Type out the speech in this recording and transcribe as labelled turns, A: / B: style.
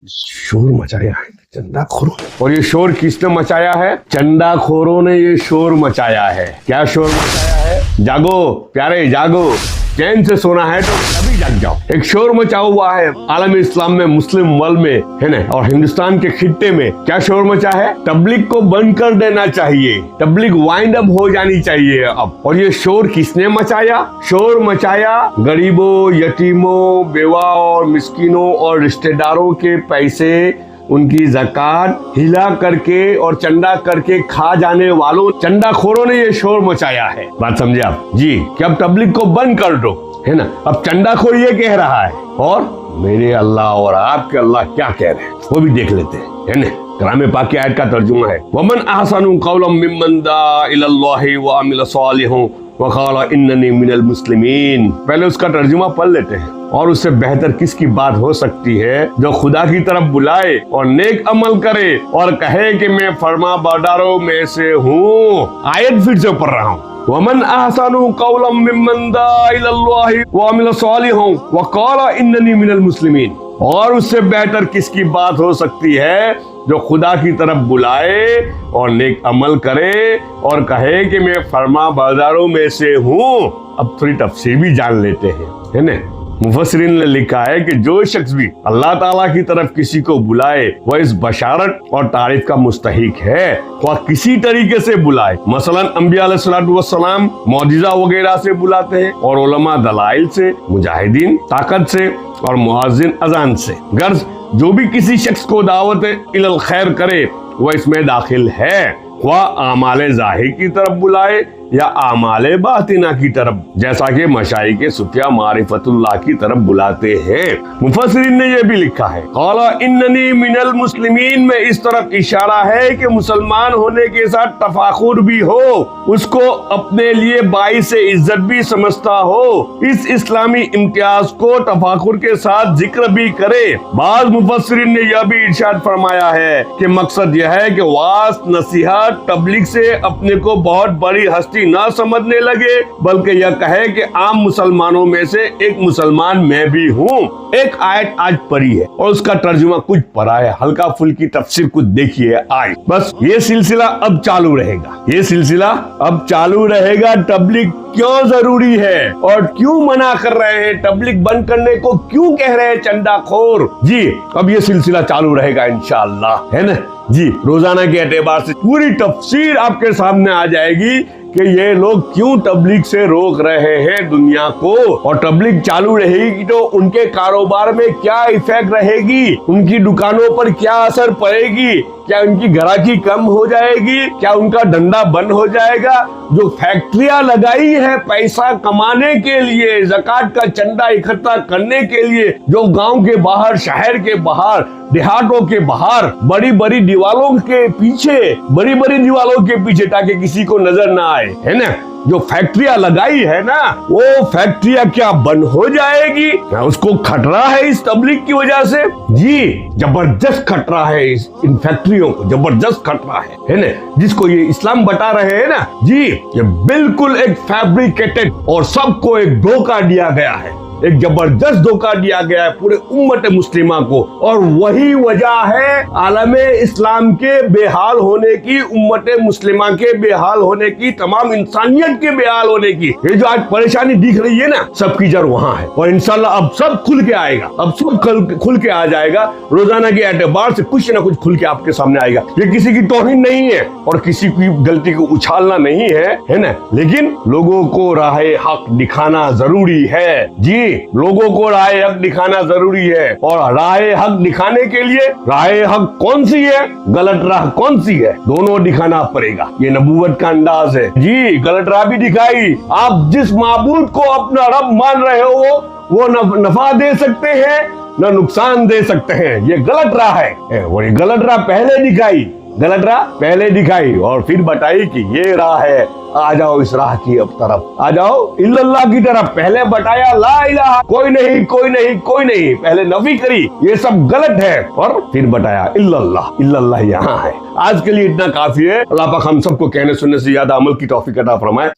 A: शोर मचाया है चंदाखोरों ने। और ये शोर किसने मचाया है? चंदाखोरों ने ये शोर मचाया है। क्या शोर मचाया है? जागो प्यारे जागो, चैन से सोना है तो अभी जाग जाओ। एक शोर मचा हुआ है आलम इस्लाम में, मुस्लिम वर्ल्ड में, है ना, और हिंदुस्तान के खित्ते में। क्या शोर मचा है? तबलीग को बंद कर देना चाहिए, तबलीग वाइंड अप हो जानी चाहिए अब। और ये शोर किसने मचाया? शोर मचाया गरीबों, यतीमों, बेवा और मिस्किनों और रिश्तेदारों के पैसे, उनकी ज़कात हिला करके और चंदा करके खा जाने वालों चंदाखोरों ने ये शोर मचाया है। बात समझे आप जी? कि अब तबलीग को बंद कर दो, है ना। अब चंदाखोर ये कह रहा है और मेरे अल्लाह और आपके अल्लाह क्या कह रहे हैं वो भी देख लेते हैं, है ना। कलाम पाक की आयत का तर्जुमा है, वमन अहसनु कौलन मिम्मन दा इलल्लाहि व अमिल सालिहन व क़ाला इन्ननी मिनल मुस्लिमीन। पहले उसका तर्जुमा पढ़ लेते हैं। और उससे बेहतर किसकी बात हो सकती है जो खुदा की तरफ बुलाए और नेक अमल करे और कहे कि मैं फरमा बरदारों में से हूँ। आयत फिर से पढ़ रहा हूँ, वमन अहसनु कौलन मिम्मन दा इलल्लाहि व अमिल सालिहन व क़ाला इन्ननी मिनल मुस्लिमीन। और उससे बेहतर किसकी बात हो सकती है जो खुदा की तरफ बुलाए और नेक अमल करे और कहे कि मैं फरमा बरदारों में से हूँ। अब थोड़ी तफसीर भी जान लेते हैं, है ना। मुफस्सिरीन ने लिखा है कि जो शख्स भी अल्लाह ताला की तरफ किसी को बुलाए वह इस बशारत और तारीफ का मुस्तहिक है, वह किसी तरीके से बुलाए। मसलन अंबिया अलैहिस्सलातु वस्सलाम मौजिज़ा वगैरह से बुलाते हैं और उलमा दलाइल से, मुजाहिदीन ताकत से और मुअज्जिन अजान से। गर्ज जो भी किसी शख्स को दावत इलल खैर करे वह इसमें दाखिल है, वह आमाले ज़ाहिर की तरफ बुलाए या आमाले बातिना की तरफ, जैसा कि मशाइख सुफिया मारिफतुल्लाह की तरफ बुलाते हैं। मुफस्सिरीन ने यह भी लिखा है, क़ाला इन्ननी मिनल मुस्लिमीन में इस तरफ इशारा है कि मुसलमान होने के साथ तफाखुर भी हो, उसको अपने लिए बाइस इज्जत भी समझता हो, इस इस्लामी इम्तियाज को तफाखुर के साथ जिक्र भी करे। बाज़ मुफस्सिरीन ने यह भी इरशाद फरमाया है कि मकसद यह है कि वास नसीहत तबलीग से अपने को बहुत बड़ी हस्ती ना समझने लगे, बल्कि यह कहे कि आम मुसलमानों में से एक मुसलमान मैं भी हूँ। एक आयत आज पढ़ी है और उसका तर्जुमा कुछ पढ़ा है, हल्का फुल्की तफसीर कुछ देखिए आज। बस ये सिलसिला अब चालू रहेगा, ये सिलसिला अब चालू रहेगा। तबलीग क्यों जरूरी है और क्यों मना कर रहे हैं, तबलीग बंद करने को क्यों कह रहे हैं चंदाखोर जी, अब ये सिलसिला चालू रहेगा इंशाअल्लाह, है ना जी। रोजाना के एतबार से पूरी तफसीर आपके सामने आ जाएगी कि ये लोग क्यों तबलीग से रोक रहे हैं दुनिया को, और तबलीग चालू रहेगी तो उनके कारोबार में क्या इफेक्ट रहेगी, उनकी दुकानों पर क्या असर पड़ेगी, क्या उनकी ग्राहकी कम हो जाएगी, क्या उनका धंधा बंद हो जाएगा। जो फैक्ट्रियां लगाई है पैसा कमाने के लिए, ज़कात का चंदा इकट्ठा करने के लिए, जो गांव के बाहर, शहर के बाहर, देहातों के बाहर बड़ी बड़ी दीवारों के पीछे, बड़ी बड़ी दीवारों के पीछे ताकि किसी को नजर ना आए, है ना, जो फैक्ट्रियां लगाई है ना, वो फैक्ट्रियां क्या बंद हो जाएगी? क्या उसको खतरा है इस तबलीग की वजह से? जी जबरदस्त खतरा है, इन फैक्ट्रियों को जबरदस्त खतरा है ना, जिसको ये इस्लाम बता रहे हैं ना जी, ये बिल्कुल एक फैब्रिकेटेड और सबको एक धोखा दिया गया है, एक जबरदस्त धोखा दिया गया है पूरे उम्मत मुस्लिमा को। और वही वजह है आलम इस्लाम के बेहाल होने की, उम्मत मुस्लिमा के बेहाल होने की, तमाम इंसानियत के बेहाल होने की। ये जो आज परेशानी दिख रही है ना, सबकी जड़ वहाँ है और इंशाल्लाह अब सब खुल के आएगा, अब सब खुल के आ जाएगा। रोजाना के एतबार से कुछ ना कुछ खुल के आपके सामने आएगा। ये किसी की तौहीन नहीं है और किसी की गलती को उछालना नहीं है ना, लेकिन लोगों को राह हक दिखाना जरूरी है जी, लोगों को राह हक दिखाना जरूरी है। और राह हक दिखाने के लिए राह हक कौन सी है, गलत राह कौन सी है, दोनों दिखाना पड़ेगा। ये नबूवत का अंदाज है जी, गलत राह भी दिखाई। आप जिस माबूद को अपना रब मान रहे हो वो न नफा दे सकते हैं न नुकसान दे सकते हैं, ये गलत राह है। और ये गलत राह पहले दिखाई, गलत राह पहले दिखाई और फिर बताई कि ये राह है, आ जाओ इस राह की अब तरफ, आ जाओ इल्लल्लाह की तरफ। पहले बताया ला इलाहा, कोई नहीं कोई नहीं कोई नहीं, पहले नफी करी ये सब गलत है, और फिर बताया इल्लल्लाह, इल्लल्लाह यहाँ है। आज के लिए इतना काफी है। अल्लाह पाक हम सबको कहने सुनने से ज्यादा अमल की तौफीक अता फरमाए।